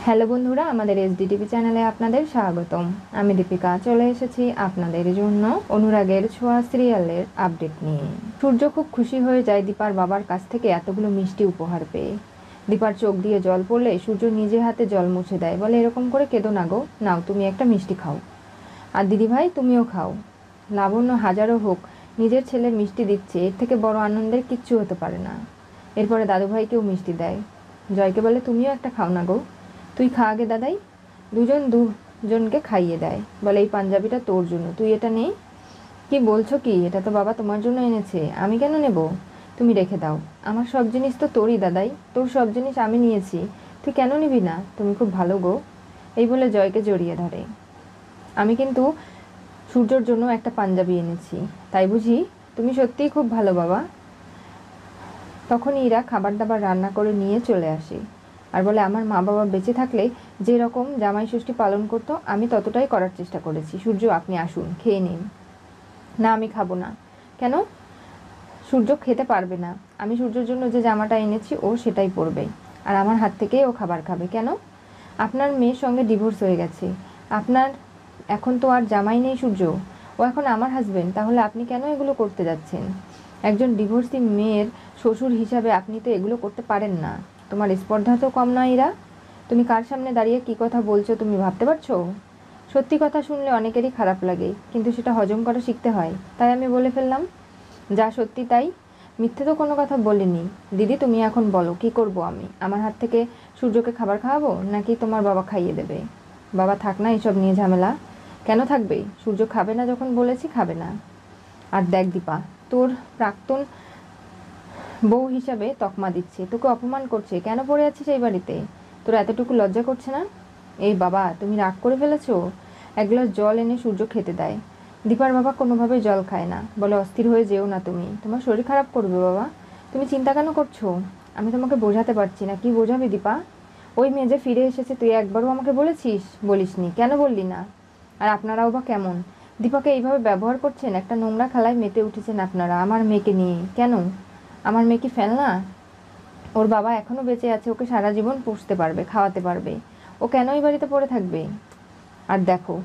Hello বন্ধুরা, আমাদের SDTV চ্যানেলে আপনাদের স্বাগতম। আমি দীপিকা চলে এসেছি আপনাদের জন্য অনুরাগের ছোঁয়া সিরিয়ালের আপডেট নিয়ে। সূর্য খুব খুশি হয়ে যায় দীপার বাবার কাছ থেকে এতগুলো মিষ্টি উপহার পেয়ে। দীপার চোখ দিয়ে জল পড়লে সূর্য নিজে হাতে জল মুছে দেয়, বলে এরকম করে কেঁদো না গো, নাও তুমি একটা মিষ্টি খাও, আর দিদিভাই তুমিও খাও। লাবণ্য হাজারো হোক নিজের ছেলে মিষ্টি দিচ্ছে, এর থেকে বড় আনন্দের কিচ্ছু হতে পারে না। এরপরে দাদুভাইকেও মিষ্টি দেয়। জয়কে বলে তুমিও একটা খাও না গো, তুই খা আগে দাদাই। দুজনকে খাইয়ে দেয়, বলে এই পাঞ্জাবিটা তোর জন্য, তুই এটা নে। কি বলছো কি, এটা তো বাবা তোমার জন্য এনেছে, আমি কেন নেব? তুমি রেখে দাও, আমার সব জিনিস তো তোরই দাদাই, তোর সব জিনিস আমি নিয়েছি, তুই কেন নিবি না, তুমি খুব ভালো গো। এই বলে জয়কে জড়িয়ে ধরে। আমি কিন্তু সূর্যর জন্য একটা পাঞ্জাবি এনেছি, তাই বুঝি? তুমি সত্যিই খুব ভালো বাবা। তখনই ইরা খাবার দাবার রান্না করে নিয়ে চলে আসে আর বলে আমার মা বাবা বেঁচে থাকলে যেরকম জামাই ষষ্ঠী পালন করতো আমি ততটাই করার চেষ্টা করেছি। সূর্য আপনি আসুন, খেয়ে নিন। না আমি খাবো না। কেন? সূর্য খেতে পারবে না, আমি সূর্যের জন্য যে জামাটা এনেছি ও সেটাই পরবে, আর আমার হাত থেকেই ও খাবার খাবে। কেন? আপনার মেয়ের সঙ্গে ডিভোর্স হয়ে গেছে, আপনার এখন তো আর জামাই নেই সূর্য, ও এখন আমার হাজবেন্ড, তাহলে আপনি কেন এগুলো করতে যাচ্ছেন? একজন ডিভোর্সি মেয়ের শ্বশুর হিসাবে আপনি তো এগুলো করতে পারেন না। তোমার স্পর্ধা তো কম নয় ইরা, তুমি কার সামনে দাঁড়িয়ে কী কথা বলছো তুমি ভাবতে পারছো? সত্যি কথা শুনলে অনেকেরই খারাপ লাগে, কিন্তু সেটা হজম করা শিখতে হয়, তাই আমি বলে ফেললাম যা সত্যি তাই। মিথ্যে তো কোনো কথা বলিনি। দিদি তুমি এখন বলো কি করব আমি? আমার হাত থেকে সূর্যকে খাবার খাওয়াবো নাকি তোমার বাবা খাইয়ে দেবে? বাবা থাক না এসব নিয়ে ঝামেলা। কেন থাকবে? সূর্য খাবে না যখন বলেছি খাবে না। আর দেখ দীপা, তোর প্রাক্তন বউ হিসাবে তকমা দিচ্ছে, তোকে অপমান করছে, কেন পড়ে আছিস এই বাড়িতে? তোর এতটুকু লজ্জা করছে না? এই বাবা তুমি রাগ করে ফেলেছো? এক গ্লাস জল এনে সূর্য খেতে দেয়। দীপার বাবা কোনোভাবেই জল খায় না, বলে অস্থির হয়ে যেও না তুমি, তোমার শরীর খারাপ করবে বাবা, তুমি চিন্তা কেন করছো? আমি তোমাকে বোঝাতে পারছি না, কি বোঝাবে দীপা? ওই মেয়ে যে ফিরে এসেছে তুই একবারও আমাকে বলেছিস? বলিসনি, কেন বললি না? আর আপনারাও বা কেমন দীপাকে এইভাবে ব্যবহার করছেন? একটা নোংরা খেলায় মেতে উঠেছেন আপনারা আমার মেয়েকে নিয়ে। কেন? আমার মেয়ে কি ফেলনা? ওর বাবা এখনও বেঁচে আছে, ওকে সারা জীবন পুষতে পারবে, খাওয়াতে পারবে, ও কেন এই বাড়িতে পড়ে থাকবে? আর দেখো,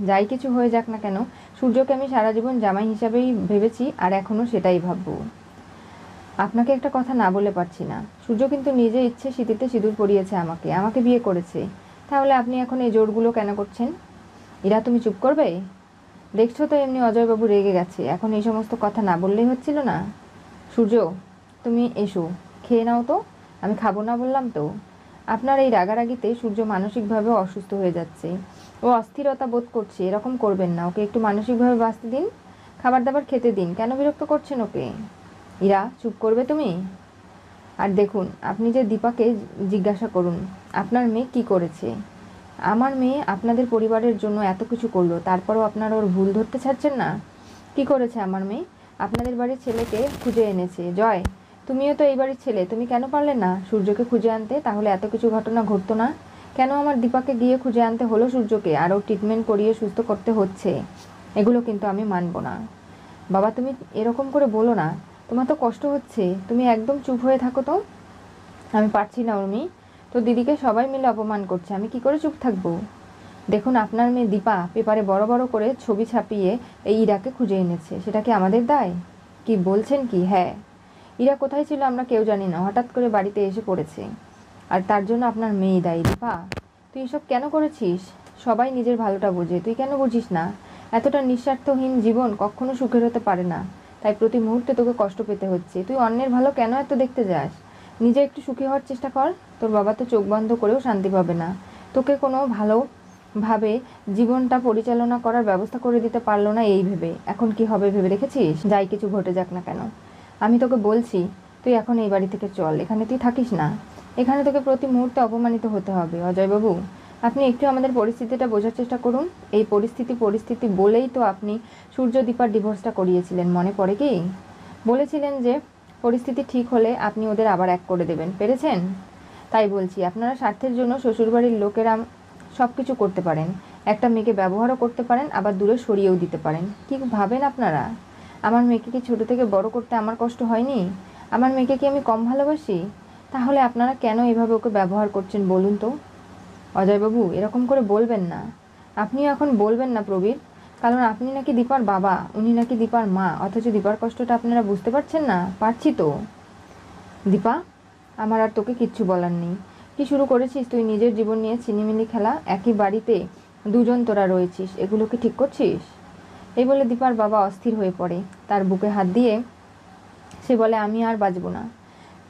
যাই কিছু হয়ে যাক না কেন, সূর্যকে আমি সারা জীবন জামাই হিসাবেই ভেবেছি, আর এখনও সেটাই ভাববো। আপনাকে একটা কথা না বলে পারছি না, সূর্য কিন্তু নিজে ইচ্ছে সিঁথিতে সিঁদুর পরিয়েছে আমাকে, আমাকে বিয়ে করেছে, তাহলে আপনি এখন এই জোরগুলো কেন করছেন? ইরা তুমি চুপ করবে? দেখছো তো এমনি অজয়বাবু রেগে গেছে, এখন এই সমস্ত কথা না বললেই হচ্ছিল না। সূর্য তুমি এসো, খেয়ে নাও তো। আমি খাবো না বললাম তো। আপনার এই রাগারাগিতে সূর্য মানসিকভাবে অসুস্থ হয়ে যাচ্ছে, ও অস্থিরতা বোধ করছে, এরকম করবেন না, ওকে একটু মানসিকভাবে বাঁচতে দিন, খাবার দাবার খেতে দিন, কেন বিরক্ত করছেন ওকে? ইরা চুপ করবে তুমি? আর দেখুন, আপনি যে দীপাকে জিজ্ঞাসা করুন আপনার মেয়ে কি করেছে। আমার মেয়ে আপনাদের পরিবারের জন্য এত কিছু করলো, তারপরও আপনারা ওর ভুল ধরতে ছাড়ছেন না। কি করেছে আমার মেয়ে? আপনাদের বাড়ির ছেলেকে খুঁজে এনেছে। জয় তুমিও তো এই বাড়ির ছেলে, তুমি কেন পারলে না সূর্যকে খুঁজে আনতে? তাহলে এত কিছু ঘটনা ঘটতো না। কেন আমার দীপাকে গিয়ে খুঁজে আনতে হলো সূর্যকে, আরও ট্রিটমেন্ট করিয়ে সুস্থ করতে হচ্ছে? এগুলো কিন্তু আমি মানব না। বাবা তুমি এরকম করে বলো না, তোমার তো কষ্ট হচ্ছে, তুমি একদম চুপ হয়ে থাকো তো। আমি পারছি না উর্মি, তো দিদিকে সবাই মিলে অপমান করছে, আমি কি করে চুপ থাকবো? দেখুন আপনার মেয়ে দীপা পেপারে বড় বড় করে ছবি ছাপিয়ে এই ইরাকে খুঁজে এনেছে, সেটা কি আমাদের দায়? কি বলছেন কি? হ্যাঁ, ইরা কোথায় ছিল আমরা কেউ জানি না, হঠাৎ করে বাড়িতে এসে পড়েছে, আর তার জন্য আপনার মেয়ে দায়ী। দীপা তুই এসব কেন করেছিস? সবাই নিজের ভালোটা বোঝে, তুই কেন বুঝিস না? এতটা নিঃস্বার্থহীন জীবন কখনো সুখের হতে পারে না, তাই প্রতি মুহূর্তে তোকে কষ্ট পেতে হচ্ছে। তুই অন্যের ভালো কেন এত দেখতে যাস? নিজে একটু সুখী হওয়ার চেষ্টা কর। তোর বাবা তো চোখ বন্ধ করেও শান্তি পাবে না, তোকে কোনো ভালোভাবে জীবনটা পরিচালনা করার ব্যবস্থা করে দিতে পারলো না এই ভেবে। এখন কি হবে ভেবে দেখেছিস? যাই কিছু ঘটে যাক না কেন, আমি তোকে বলছি তুই এখন এই বাড়ি থেকে চল, এখানে তুই থাকিস না, এখানে তোকে প্রতি মুহূর্তে অপমানিত হতে হবে। অজয়বাবু আপনি একটু আমাদের পরিস্থিতিটা বোঝার চেষ্টা করুন। এই পরিস্থিতি বলেই তো আপনি সূর্য দীপার ডিভোর্সটা করিয়েছিলেন, মনে পড়ে কি? বলেছিলেন যে পরিস্থিতি ঠিক হলে আপনি ওদের আবার এক করে দেবেন, পেরেছেন? তাই বলছি আপনারা স্বার্থের জন্য শ্বশুরবাড়ির লোকেরা সব কিছু করতে পারেন, একটা মেয়েকে ব্যবহারও করতে পারেন, আবার দূরে সরিয়েও দিতে পারেন। কি ভাবেন আপনারা? আমার মেয়েকে কি ছোটো থেকে বড় করতে আমার কষ্ট হয়নি? আমার মেয়েকে কি আমি কম ভালোবাসি? তাহলে আপনারা কেন এভাবে ওকে ব্যবহার করছেন বলুন তো? অজয়বাবু এরকম করে বলবেন না, আপনিও এখন বলবেন না প্রবীর, কারণ আপনি নাকি দীপার বাবা, উনি নাকি দীপার মা, অথচ দীপার কষ্টটা আপনারা বুঝতে পারছেন না। পারছি তো। দীপা, আমার আর তোকে কিচ্ছু বলার নেই। কি শুরু করেছিস তুই নিজের জীবন নিয়ে ছিনিমিনি খেলা? একই বাড়িতে দুজন তোরা রয়েছিস, এগুলো কি ঠিক করছিস? এই বলে দীপার বাবা অস্থির হয়ে পড়ে, তার বুকে হাত দিয়ে সে বলে আমি আর বাঁচবো না।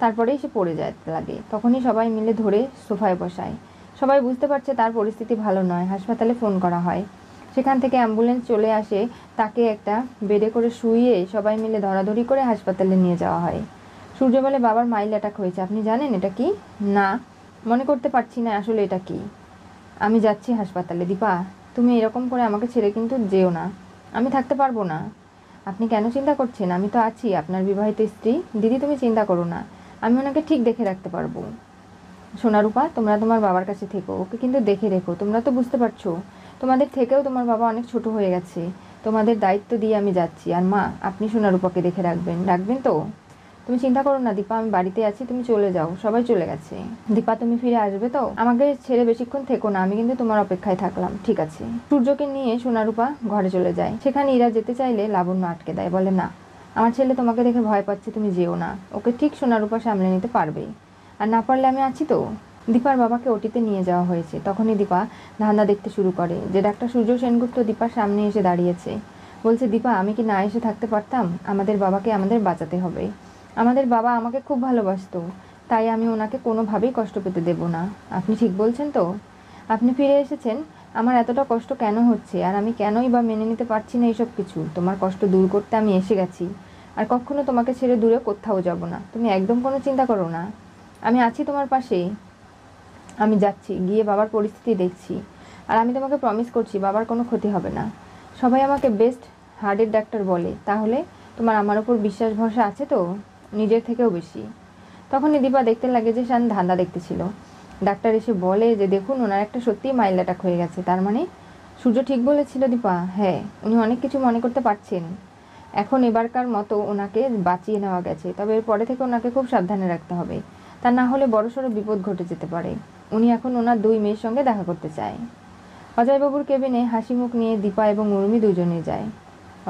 তারপরেই সে পড়ে যায় লাগে। তখনই সবাই মিলে ধরে সোফায় বসায়। সবাই বুঝতে পারছে তার পরিস্থিতি ভালো নয়। হাসপাতালে ফোন করা হয়, সেখান থেকে অ্যাম্বুলেন্স চলে আসে, তাকে একটা বেডে করে শুইয়ে সবাই মিলে ধরাধরি করে হাসপাতালে নিয়ে যাওয়া হয়। সূর্য বলে বাবার মাইল অ্যাটাক হয়েছে, আপনি জানেন এটা কি? না, মনে করতে পারছি না আসলে এটা কি। আমি যাচ্ছি হাসপাতালে। দীপা, তুমি এরকম করে আমাকে ছেড়ে কিন্তু যেও না, আমি থাকতে পারবো না। আপনি কেন চিন্তা করছেন? আমি তো আছি, আপনার বিবাহিত স্ত্রী। দিদি তুমি চিন্তা করো না, আমি ওনাকে ঠিক দেখে রাখতে পারবো। সোনারূপা, তোমরা তোমার বাবার কাছে থেকো, ওকে কিন্তু দেখে রেখো। তোমরা তো বুঝতে পারছো তোমাদের থেকেও তোমার বাবা অনেক ছোট হয়ে গেছে, তোমাদের দায়িত্ব দিয়ে আমি যাচ্ছি। আর মা, আপনি সোনারূপাকে দেখে রাখবেন, রাখবেন তো? তুমি চিন্তা করো না দীপা, আমি বাড়িতে আছি, তুমি চলে যাও, সবাই চলে গেছে। দীপা, তুমি ফিরে আসবে তো? আমাকে ছেড়ে বেশিক্ষণ থেকো না, আমি কিন্তু তোমার অপেক্ষায় থাকলাম। ঠিক আছে। সূর্যকে নিয়ে সোনারূপা ঘরে চলে যায়। সেখানে ইরা যেতে চাইলে লাবণ্য আটকে দেয়, বলে না, আমার ছেলে তোমাকে দেখে ভয় পাচ্ছে, তুমি যেও না, ওকে ঠিক সোনারূপা সামলে নিতে পারবে, আর না পারলে আমি আছি তো। দীপার বাবাকে ওটিতে নিয়ে যাওয়া হয়েছে। তখনই দীপা ধান্দা দেখতে শুরু করে যে ডাক্তার সূর্য সেনগুপ্ত দীপার সামনে এসে দাঁড়িয়েছে। বলছে, দীপা, আমি কি না এসে থাকতে পারতাম? আমাদের বাবাকে আমাদের বাঁচাতে হবে। আমাদের বাবা আমাকে খুব ভালোবাসতো, তাই আমি ওনাকে কোনোভাবেই কষ্ট পেতে দেব না। আপনি ঠিক বলছেন তো? আপনি ফিরে এসেছেন, আমার এতটা কষ্ট কেন হচ্ছে, আর আমি কেনই বা মেনে নিতে পারছি না এইসব কিছু? তোমার কষ্ট দূর করতে আমি এসে গেছি, আর কখনো তোমাকে ছেড়ে দূরে কোথাও যাব না। তুমি একদম কোনো চিন্তা করো না, আমি আছি তোমার পাশে। আমি যাচ্ছি, গিয়ে বাবার পরিস্থিতি দেখছি, আর আমি তোমাকে প্রমিস করছি বাবার কোনো ক্ষতি হবে না। সবাই আমাকে বেস্ট হার্টের ডাক্তার বলে, তাহলে তোমার আমার ওপর বিশ্বাস ভরসা আছে তো? নিজের থেকেও বেশি। তখনই দীপা দেখতে লাগে যে শান ধান্দা দেখতেছিল। ডাক্তার এসে বলে যে দেখুন, ওনার একটা সত্যিই মাইল অ্যাটাক হয়ে গেছে। তার মানে সূর্য ঠিক বলেছিল দীপা। হ্যাঁ, উনি অনেক কিছু মনে করতে পারছেন। এখন এবারকার মতো ওনাকে বাঁচিয়ে নেওয়া গেছে, তবে এরপরে থেকে ওনাকে খুব সাবধানে রাখতে হবে, তা না হলে বড়সড় বিপদ ঘটে যেতে পারে। উনি এখন ওনার দুই মেয়ের সঙ্গে দেখা করতে চায়। অজয়বাবুর কেবিনে হাসি মুখ নিয়ে দীপা এবং উর্মি দুজনে যায়।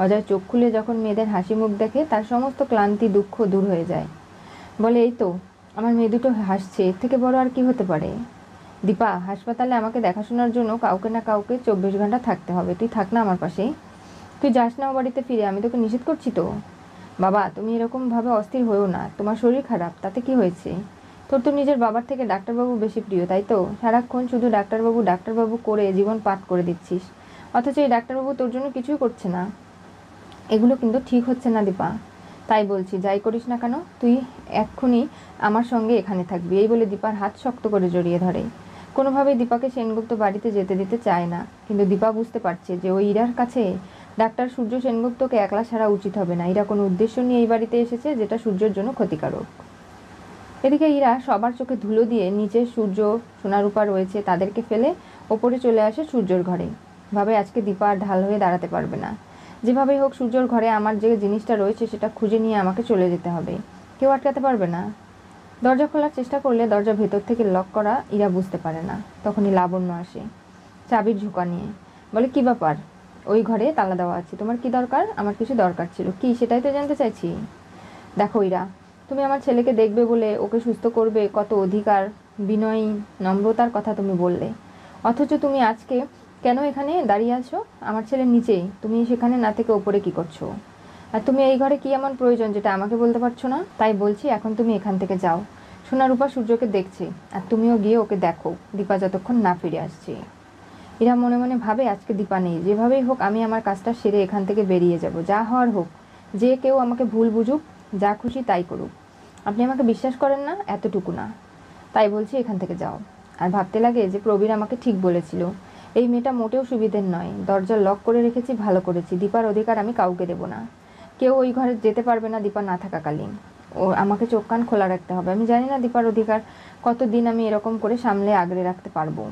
অজয় চোখ খুলে যখন মেয়েদের হাসি মুখ দেখে, তার সমস্ত ক্লান্তি দুঃখ দূর হয়ে যায়। বলে, এই তো আমার মেয়ে দুটো হাসছে, এর থেকে বড় আর কি হতে পারে? দীপা, হাসপাতালে আমাকে দেখাশোনার জন্য কাউকে না কাউকে 24 ঘন্টা থাকতে হবে, তুই থাক না আমার পাশে। তুই যাস না ও বাড়িতে ফিরে, আমি তোকে নিষেধ করছি তো। বাবা, তুমি এরকমভাবে অস্থির হয়েও না, তোমার শরীর খারাপ, তাতে কি হয়েছে? তোর তো নিজের বাবার থেকে ডাক্তারবাবু বেশি প্রিয়, তাই তো? সারাক্ষণ শুধু ডাক্তারবাবু ডাক্তারবাবু করে জীবন পার করে দিচ্ছিস, অথচ এই ডাক্তারবাবু তোর জন্য কিছুই করছে না। এগুলো কিন্তু ঠিক হচ্ছে না দীপা, তাই বলছি যাই করিস না কেন তুই এক্ষুনি আমার সঙ্গে এখানে থাকবি। এই বলে দীপার হাত শক্ত করে জড়িয়ে ধরে। কোনোভাবেই দীপাকে সেনগুপ্ত বাড়িতে যেতে দিতে চায় না, কিন্তু দীপা বুঝতে পারছে যে ওই ইরার কাছে ডাক্তার সূর্য সেনগুপ্তকে একলা ছাড়া উচিত হবে না। ইরা কোনো উদ্দেশ্য নিয়ে এই বাড়িতে এসেছে যেটা সূর্যের জন্য ক্ষতিকারক। এদিকে ইরা সবার চোখে ধুলো দিয়ে নিচে সূর্য সোনারূপা রয়েছে তাদেরকে ফেলে ওপরে চলে আসে সূর্যর ঘরে। ভাবে আজকে দীপা আর ঢাল হয়ে দাঁড়াতে পারবে না। যেভাবেই হোক সূর্যর ঘরে আমার যে জিনিসটা রয়েছে সেটা খুঁজে নিয়ে আমাকে চলে যেতে হবে, কেউ আটকাতে পারবে না। দরজা খোলার চেষ্টা করলে দরজা ভেতর থেকে লক করা, ইরা বুঝতে পারে না। তখনই লাবণ্য আসে চাবির ঝুঁকা নিয়ে, বলে, কি ব্যাপার? ওই ঘরে তালা দেওয়া আছে, তোমার কি দরকার? আমার কিছু দরকার ছিল। কি সেটাই তো জানতে চাইছি। দেখো ইরা, তুমি আমার ছেলেকে দেখবে বলে, ওকে সুস্থ করবে, কত অধিকার, বিনয়ী নম্রতার কথা তুমি বললে, অথচ তুমি আজকে কেন এখানে দাঁড়িয়ে আছো? আমার ছেলের নিচেই, তুমি সেখানে না থেকে ওপরে কি করছো? আর তুমি এই ঘরে কি এমন প্রয়োজন যেটা আমাকে বলতে পারছো না? তাই বলছি এখন তুমি এখান থেকে যাও। সোনারূপা সূর্যকে দেখছে, আর তুমিও গিয়ে ওকে দেখো, দীপা যতক্ষণ না ফিরে আসছে। এরা মনে মনে ভাবে আজকে দীপা নেই, যেভাবেই হোক আমি আমার কাজটা সেরে এখান থেকে বেরিয়ে যাব, যা হওয়ার হোক। যে কেউ আমাকে ভুল বুঝুক, যা খুশি তাই করুক, আপনি আমাকে বিশ্বাস করেন না এতটুকু না, তাই বলছি এখান থেকে যাও। আর ভাবতে লাগে যে প্রবীর আমাকে ঠিক বলেছিল, এই মেয়েটা মোটেও সুবিধের নয়। দরজা লক করে রেখেছি, ভালো করেছি। দীপার অধিকার আমি কাউকে দেব না, কেউ ওই ঘরে যেতে পারবে না দীপা না থাকাকালীন। ও আমাকে চোখ কান খোলা রাখতে হবে। আমি জানি না দীপার অধিকার কতদিন আমি এরকম করে সামলে আগলে রাখতে পারবো,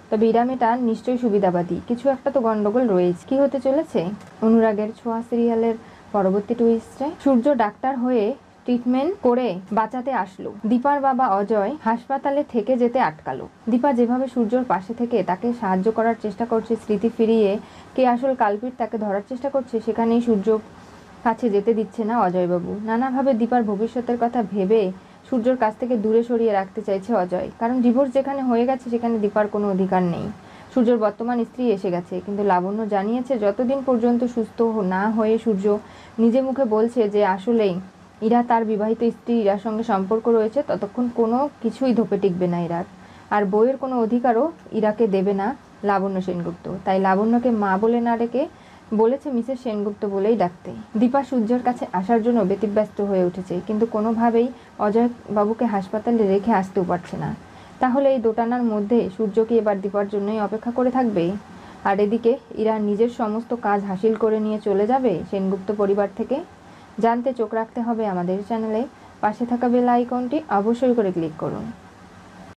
তবে ইরা মেয়েটা নিশ্চয়ই সুবিধাবাদী, কিছু একটা তো গন্ডগোল রয়েছে। কি হতে চলেছে অনুরাগের ছোঁয়া সিরিয়ালের পরবর্তী টুইস্টে? সূর্য ডাক্তার হয়ে ট্রিটমেন্ট করে বাঁচাতে আসলো। দীপার বাবা অজয় হাসপাতালে থেকে যেতে আটকালো। দীপা যেভাবে সূর্যর পাশে থেকে তাকে সাহায্য করার চেষ্টা করছে, স্মৃতি ফিরিয়ে কে আসল কালপিট তাকে ধরার চেষ্টা করছে, সেখানেই সূর্য কাছে যেতে দিচ্ছে না অজয়বাবু। নানাভাবে দীপার ভবিষ্যতের কথা ভেবে সূর্যর কাছ থেকে দূরে সরিয়ে রাখতে চাইছে অজয়, কারণ ডিভোর্স যেখানে হয়ে গেছে সেখানে দীপার কোনো অধিকার নেই। সূর্যর বর্তমান স্ত্রী এসে গেছে, কিন্তু লাবণ্য জানিয়েছে যতদিন পর্যন্ত সুস্থ না হয়ে সূর্য নিজে মুখে বলছে যে আসলেই ইরা তার বিবাহিত স্ত্রী ইরার সঙ্গে সম্পর্ক রয়েছে, ততক্ষণ কোনো কিছুই ধোপে টিকবে না ইরার। আর বইয়ের কোনো অধিকারও ইরাকে দেবে না লাবণ্য সেনগুপ্ত। তাই লাবণ্যকে মা বলে না ডেকে বলেছে মিসেস সেনগুপ্ত বলেই ডাকতে। দীপা সূর্যের কাছে আসার জন্য ব্যতিব্যস্ত হয়ে উঠেছে, কিন্তু কোনোভাবেই অজয় বাবুকে হাসপাতালে রেখে আসতেও পারছে না। তাহলে এই দোটানার মধ্যে সূর্য কি এবার দীপার জন্যই অপেক্ষা করে থাকবে? আর এদিকে ইরা নিজের সমস্ত কাজ হাসিল করে নিয়ে চলে যাবে সেনগুপ্ত পরিবার থেকে? জানতে চোখ রাখতে হবে আমাদের চ্যানেলে। পাশে থাকা বেল আইকনটি অবশ্যই করে ক্লিক করুন।